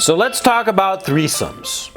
So let's talk about threesomes.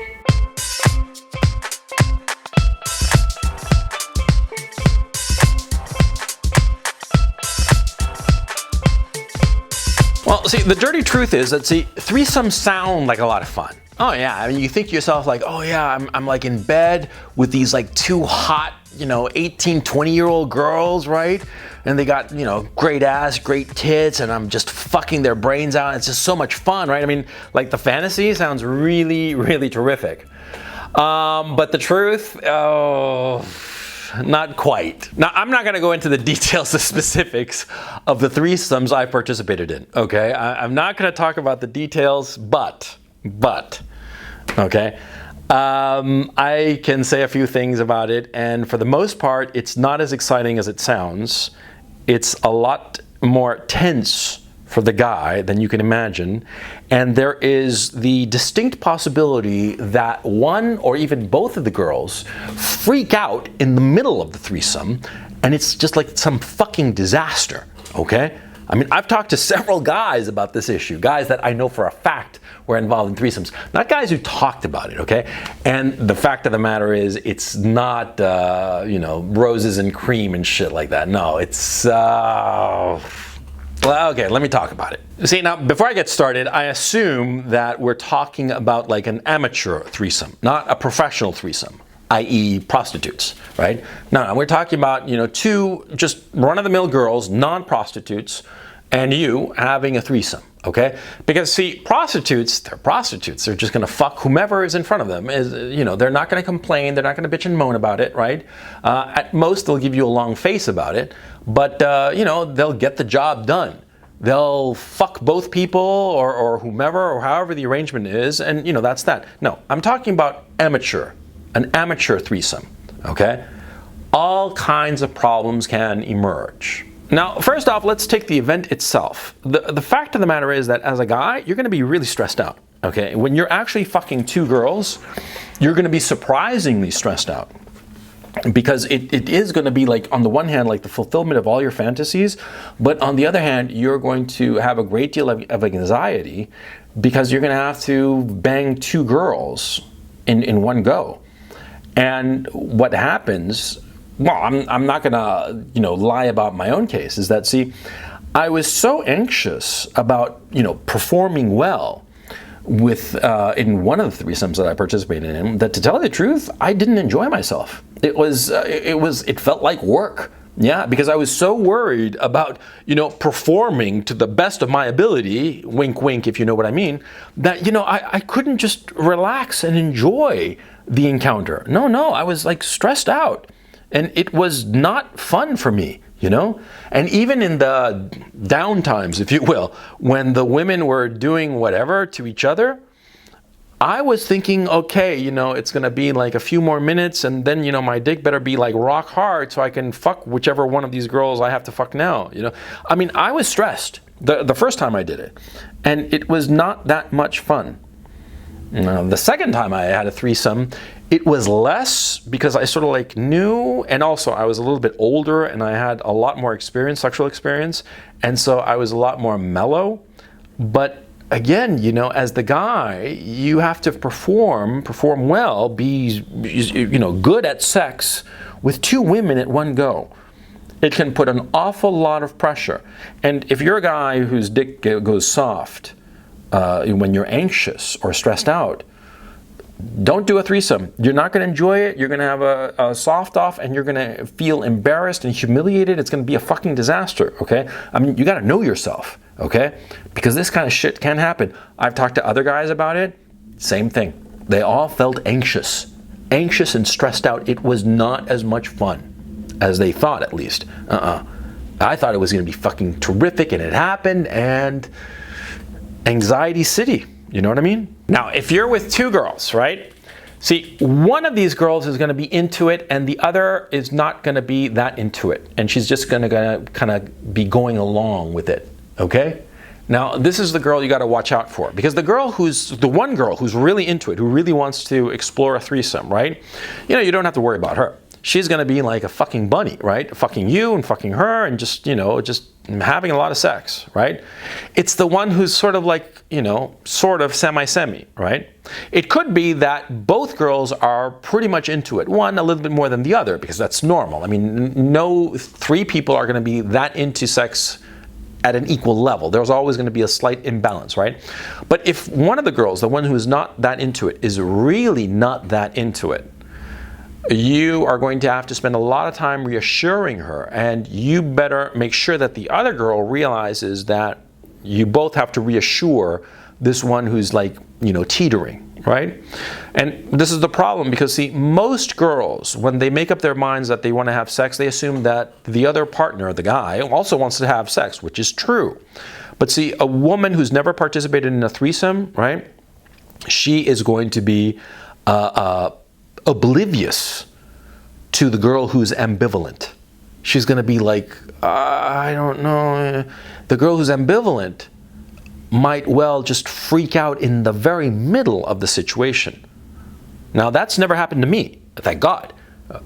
Well, see, the dirty truth is that, threesomes sound like a lot of fun. Oh yeah, I mean, you think to yourself like, oh yeah, I'm like in bed with these like two hot, 18, 20-year-old girls, right? And they got, great ass, great tits, and I'm just fucking their brains out. It's just so much fun, right? I mean, like the fantasy sounds really, really terrific. But the truth, oh, not quite. Now, I'm not going to go into the details, the specifics of the threesomes I participated in, okay? I'm not going to talk about the details, but, okay? I can say a few things about it, and for the most part, it's not as exciting as it sounds. It's a lot more tense for the guy than you can imagine, and there is the distinct possibility that one or even both of the girls freak out in the middle of the threesome, and it's just like some fucking disaster, okay? I mean, I've talked to several guys about this issue, guys that I know for a fact were involved in threesomes, not guys who talked about it, okay? And the fact of the matter is, it's not, roses and cream and shit like that. No, it's, well, okay, let me talk about it. See, now, before I get started, I assume that we're talking about like an amateur threesome, not a professional threesome, i.e. prostitutes, right? No, we're talking about, two just run-of-the-mill girls, non-prostitutes, and you having a threesome, okay? Because see, prostitutes, they're prostitutes. They're just gonna fuck whomever is in front of them. They're not gonna complain. They're not gonna bitch and moan about it, right? At most, they'll give you a long face about it, but they'll get the job done. They'll fuck both people or whomever or however the arrangement is, and that's that. No, I'm talking about an amateur threesome, okay? All kinds of problems can emerge. Now, first off, let's take the event itself. The fact of the matter is that as a guy, you're gonna be really stressed out, okay? When you're actually fucking two girls, you're gonna be surprisingly stressed out. Because it is going to be like, on the one hand, like the fulfillment of all your fantasies, but on the other hand, you're going to have a great deal of anxiety because you're going to have to bang two girls in one go. And what happens, well, I'm not going to, lie about my own case, is that, see, I was so anxious about, performing well with in one of the threesomes that I participated in, that to tell you the truth, I didn't enjoy myself. It felt like work. Yeah, because I was so worried about, performing to the best of my ability, wink, wink, if you know what I mean, that, I couldn't just relax and enjoy the encounter. No, I was like stressed out, and it was not fun for me. And even in the down times, if you will, when the women were doing whatever to each other, I was thinking, okay, it's going to be like a few more minutes, and then, my dick better be like rock hard so I can fuck whichever one of these girls I have to fuck now, I mean, I was stressed the first time I did it, and it was not that much fun. The second time I had a threesome, it was less because I sort of like knew, and also I was a little bit older and I had a lot more experience, sexual experience, and so I was a lot more mellow. But again, as the guy, you have to perform well, be good at sex with two women at one go. It can put an awful lot of pressure. And if you're a guy whose dick goes soft when you're anxious or stressed out, don't do a threesome. You're not going to enjoy it. You're going to have a soft off, and you're going to feel embarrassed and humiliated. It's going to be a fucking disaster, okay? I mean, you got to know yourself, okay? Because this kind of shit can happen. I've talked to other guys about it. Same thing. They all felt anxious and stressed out. It was not as much fun as they thought, at least. I thought it was going to be fucking terrific, and it happened, and anxiety city. You know what I mean? Now, if you're with two girls, right? See, one of these girls is going to be into it, and the other is not going to be that into it. And she's just going to kind of be going along with it, okay? Now, this is the girl you got to watch out for. Because the one girl who's really into it, who really wants to explore a threesome, right? You don't have to worry about her. she's going to be like a fucking bunny, right? Fucking you and fucking her and just, just having a lot of sex, right? It's the one who's sort of like, sort of semi-semi, right? It could be that both girls are pretty much into it. One a little bit more than the other, because that's normal. I mean, no three people are going to be that into sex at an equal level. There's always going to be a slight imbalance, right? But if one of the girls, the one who is not that into it, is really not that into it, you are going to have to spend a lot of time reassuring her, and you better make sure that the other girl realizes that you both have to reassure this one who's like, teetering, right? And this is the problem, because see, most girls, when they make up their minds that they want to have sex, they assume that the other partner, the guy, also wants to have sex, which is true. But see, a woman who's never participated in a threesome, right? She is going to be oblivious to the girl who's ambivalent. She's going to be like, I don't know. The girl who's ambivalent might well just freak out in the very middle of the situation. Now, that's never happened to me, thank God.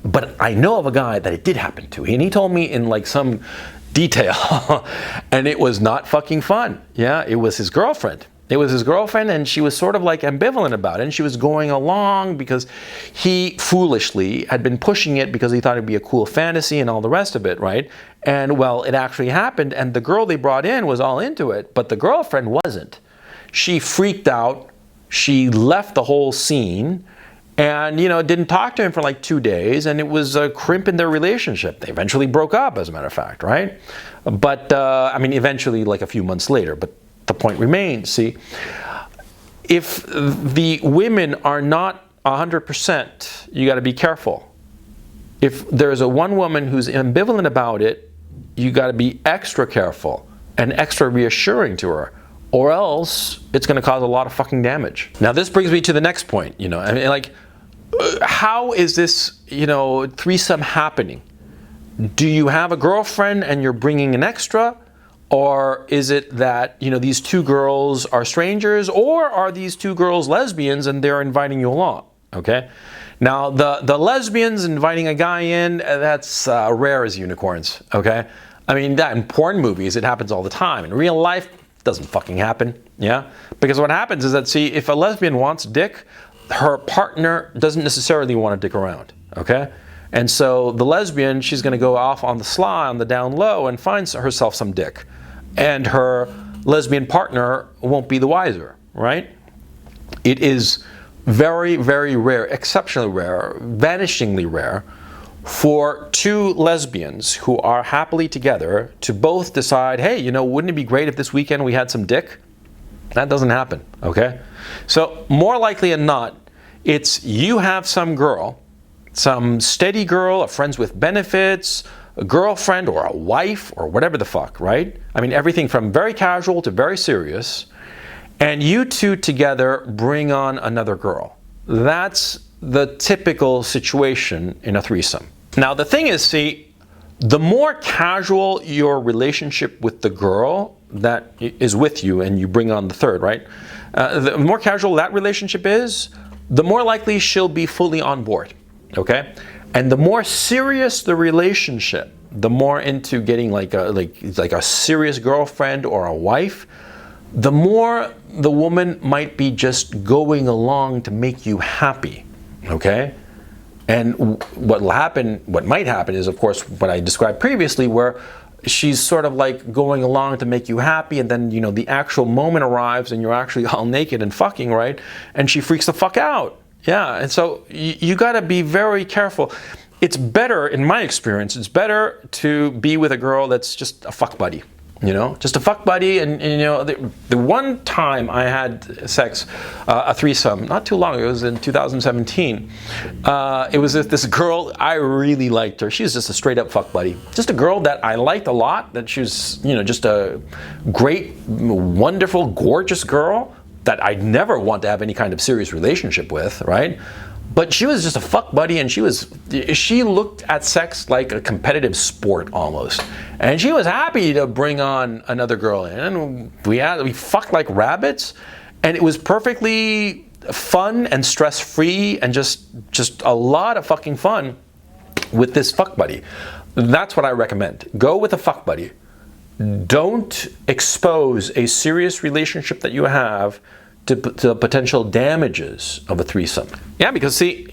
But I know of a guy that it did happen to, and he told me in like some detail, and it was not fucking fun. Yeah, it was his girlfriend. It was his girlfriend, and she was sort of like ambivalent about it, and she was going along because he foolishly had been pushing it because he thought it'd be a cool fantasy and all the rest of it, right? And well, it actually happened, and the girl they brought in was all into it, but the girlfriend wasn't. She freaked out, she left the whole scene, and didn't talk to him for like 2 days, and it was a crimp in their relationship. They eventually broke up, as a matter of fact, right? But eventually like a few months later, but the point remains, see, if the women are not 100%, you got to be careful. If there's a one woman who's ambivalent about it, you got to be extra careful and extra reassuring to her, or else it's going to cause a lot of fucking damage. Now, this brings me to the next point, how is this, threesome happening? Do you have a girlfriend and you're bringing an extra? Or is it that, these two girls are strangers, or are these two girls lesbians and they're inviting you along, okay? Now, the lesbians inviting a guy in, that's rare as unicorns, okay? I mean, that in porn movies, it happens all the time. In real life, it doesn't fucking happen, yeah? Because what happens is that, see, if a lesbian wants dick, her partner doesn't necessarily want to dick around, okay? And so the lesbian, she's going to go off on the sly, on the down low, and find herself some dick. And her lesbian partner won't be the wiser, right? It is very, very rare, exceptionally rare, vanishingly rare, for two lesbians who are happily together to both decide, hey, wouldn't it be great if this weekend we had some dick? That doesn't happen, okay? So more likely than not, it's you have some girl, some steady girl, a friends with benefits, a girlfriend or a wife or whatever the fuck, right? I mean, everything from very casual to very serious. And you two together bring on another girl. That's the typical situation in a threesome. Now, the thing is, see, the more casual your relationship with the girl that is with you and you bring on the third, right? The more casual that relationship is, the more likely she'll be fully on board, okay? And the more serious the relationship, the more into getting like a serious girlfriend or a wife, the more the woman might be just going along to make you happy, okay? And what might happen is, of course, what I described previously, where she's sort of like going along to make you happy, and then, the actual moment arrives and you're actually all naked and fucking, right? And she freaks the fuck out. Yeah, and so you got to be very careful. It's better, in my experience, it's better to be with a girl that's just a fuck buddy, just a fuck buddy. And the one time I had sex, a threesome, not too long ago, it was in 2017. It was this girl, I really liked her. She was just a straight up fuck buddy. Just a girl that I liked a lot, that she was, just a great, wonderful, gorgeous girl that I'd never want to have any kind of serious relationship with, right? But she was just a fuck buddy, and she looked at sex like a competitive sport almost. And she was happy to bring on another girl in. And we fucked like rabbits, and it was perfectly fun and stress-free and just a lot of fucking fun. with this fuck buddy. That's what I recommend. Go with a fuck buddy. Don't expose a serious relationship that you have to the potential damages of a threesome. Yeah, because see,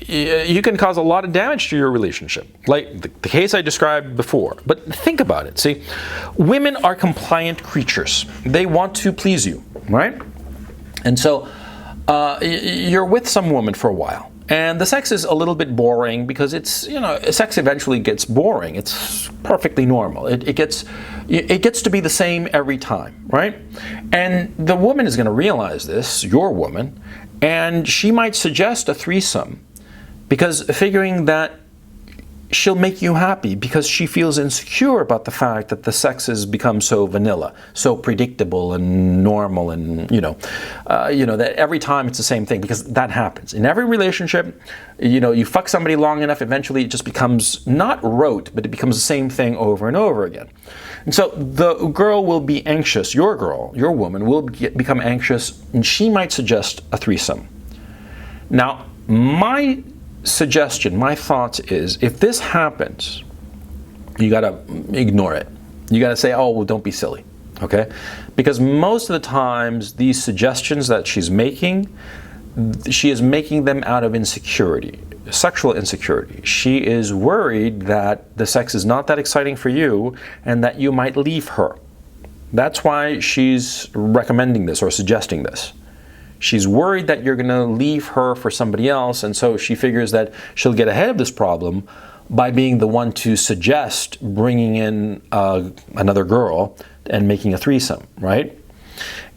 you can cause a lot of damage to your relationship, like the case I described before. But think about it. See, women are compliant creatures. They want to please you, right? And so you're with some woman for a while, and the sex is a little bit boring because it's, sex eventually gets boring. It's perfectly normal. It gets to be the same every time, right? And the woman is going to realize this, your woman, and she might suggest a threesome because figuring that she'll make you happy because she feels insecure about the fact that the sex has become so vanilla, so predictable and normal, and that every time it's the same thing, because that happens in every relationship. You fuck somebody long enough, eventually it just becomes not rote, but it becomes the same thing over and over again. And so the girl will be anxious, your woman will become anxious, and she might suggest a threesome. Now, my suggestion, my thoughts is, if this happens, you gotta ignore it. You gotta say, oh, well, don't be silly, okay? Because most of the times, these suggestions that she's making, she is making them out of insecurity, sexual insecurity. She is worried that the sex is not that exciting for you and that you might leave her. That's why she's recommending this or suggesting this. She's worried that you're going to leave her for somebody else, and so she figures that she'll get ahead of this problem by being the one to suggest bringing in another girl and making a threesome, right?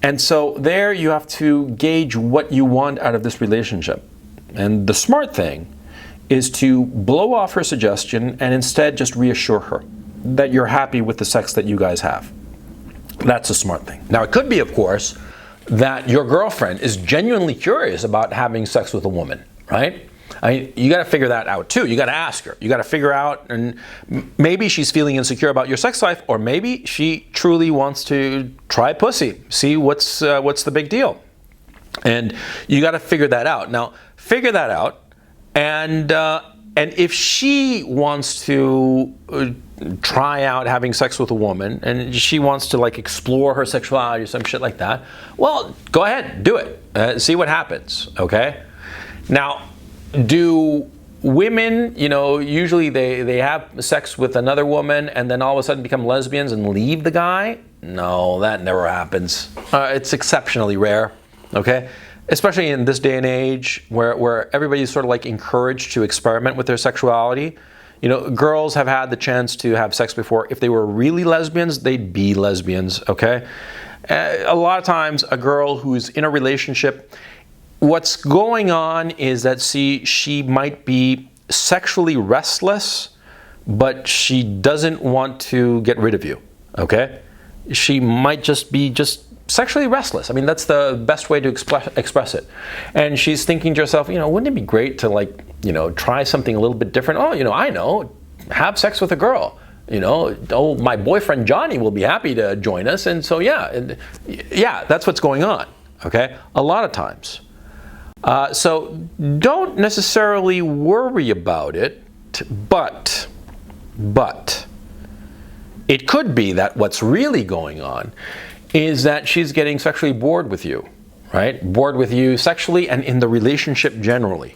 And so there you have to gauge what you want out of this relationship. And the smart thing is to blow off her suggestion and instead just reassure her that you're happy with the sex that you guys have. That's a smart thing. Now, it could be, of course, that your girlfriend is genuinely curious about having sex with a woman, right? You got to figure that out too. You got to ask her. You got to figure out, and maybe she's feeling insecure about your sex life, or maybe she truly wants to try pussy, see what's the big deal, and you got to figure that out. Now, figure that out, and if she wants to try out having sex with a woman, and she wants to explore her sexuality or some shit like that, well, go ahead, do it. See what happens, okay? Now, do women, usually they have sex with another woman and then all of a sudden become lesbians and leave the guy? No, that never happens. It's exceptionally rare, okay? Especially in this day and age where everybody's sort of encouraged to experiment with their sexuality. Girls have had the chance to have sex before. If they were really lesbians, they'd be lesbians, okay? A lot of times, a girl who's in a relationship, what's going on is that, she might be sexually restless, but she doesn't want to get rid of you, okay? She might just be sexually restless. I mean, that's the best way to express it. And she's thinking to herself, wouldn't it be great to try something a little bit different? Oh, I know, have sex with a girl. My boyfriend Johnny will be happy to join us. And so, yeah, that's what's going on, okay? A lot of times. So don't necessarily worry about it, but it could be that what's really going on is that she's getting sexually bored with you, right? Bored with you sexually and in the relationship generally.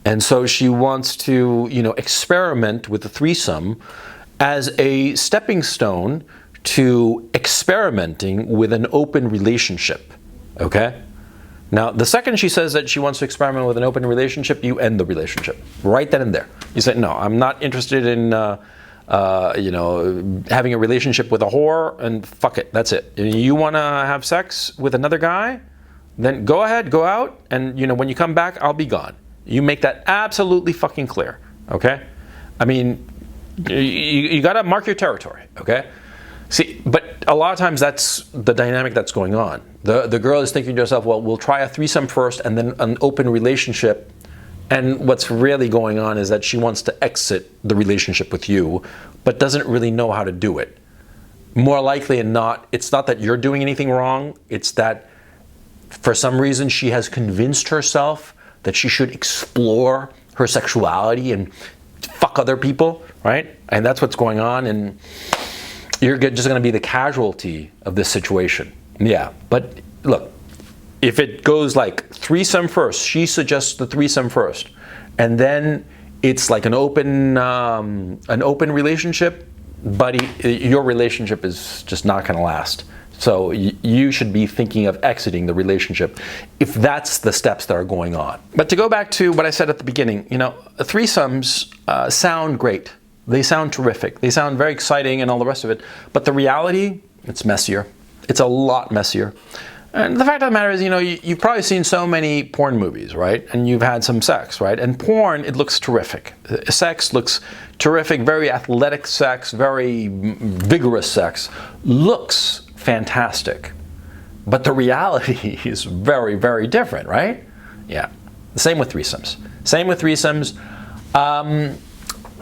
And so she wants to, experiment with the threesome as a stepping stone to experimenting with an open relationship, okay? Now, the second she says that she wants to experiment with an open relationship, you end the relationship right then and there. You say, no, I'm not interested in having a relationship with a whore, and fuck it, that's it. You want to have sex with another guy? Then go ahead, go out, and when you come back, I'll be gone. You make that absolutely fucking clear, okay? I mean, you got to mark your territory, okay? See, but a lot of times that's the dynamic that's going on. The girl is thinking to herself, well, we'll try a threesome first and then an open relationship. And what's really going on is that she wants to exit the relationship with you, but doesn't really know how to do it. More likely than not, it's not that you're doing anything wrong. It's that for some reason she has convinced herself that she should explore her sexuality and fuck other people, right? And that's what's going on, and you're just going to be the casualty of this situation. Yeah, but look, if it goes like threesome first, she suggests the threesome first, and then it's like an open relationship, buddy, your relationship is just not going to last. So you should be thinking of exiting the relationship if that's the steps that are going on. But to go back to what I said at the beginning, you know, threesomes sound great. They sound terrific. They sound very exciting and all the rest of it. But the reality, it's messier. It's a lot messier. And the fact of the matter is, you know, you've probably seen so many porn movies, right? And you've had some sex, right? And porn, it looks terrific. Sex looks terrific, very athletic sex, very vigorous sex. Looks fantastic. But the reality is very, very different, right? Yeah. Same with threesomes. Same with threesomes.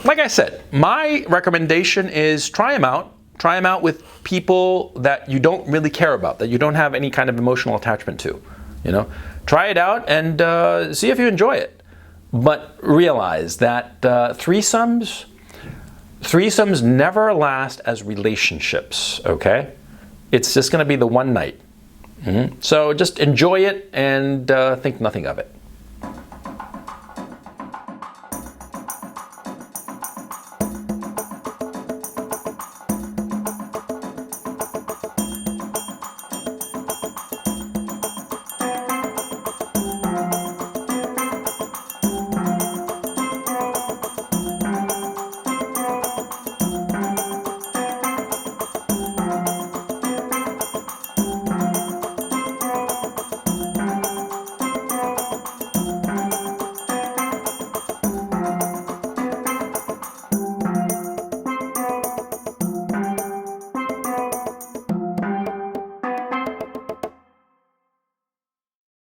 Like I said, my recommendation is try them out. Try them out with people that you don't really care about, that you don't have any kind of emotional attachment to. You know, try it out and see if you enjoy it. But realize that threesomes never last as relationships. Okay, it's just going to be the one night. So just enjoy it and think nothing of it.